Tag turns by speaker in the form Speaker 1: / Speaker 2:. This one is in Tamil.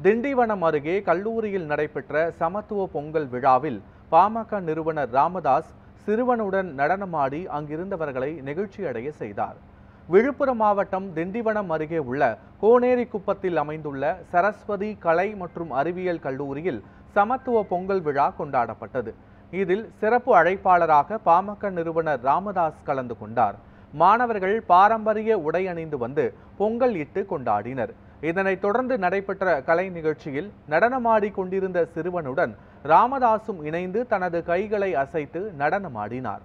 Speaker 1: திண்டிவனம் அருகே கல்லூரியில் நடைபெற்ற சமத்துவ பொங்கல் விழாவில் பாமக நிறுவனர் ராமதாஸ் சிறுவனுடன் நடனமாடி அங்கிருந்தவர்களை நெகிழ்ச்சியடைய செய்தார். விழுப்புரம் மாவட்டம் திண்டிவனம் அருகே உள்ள கோனேரிக்குப்பத்தில் அமைந்துள்ள சரஸ்வதி கலை மற்றும் அறிவியல் கல்லூரியில் சமத்துவ பொங்கல் விழா கொண்டாடப்பட்டது. இதில் சிறப்பு அழைப்பாளராக பாமக நிறுவனர் ராமதாஸ் கலந்து கொண்டார். மாணவர்கள் பாரம்பரிய உடை அணிந்து வந்து பொங்கல் இட்டு கொண்டாடினர். இதனைத் தொடர்ந்து நடைபெற்ற கலை நிகழ்ச்சியில் நடனமாடி கொண்டிருந்த சிறுவனுடன் ராமதாசும் இணைந்து தனது கைகளை அசைத்து நடனமாடினார்.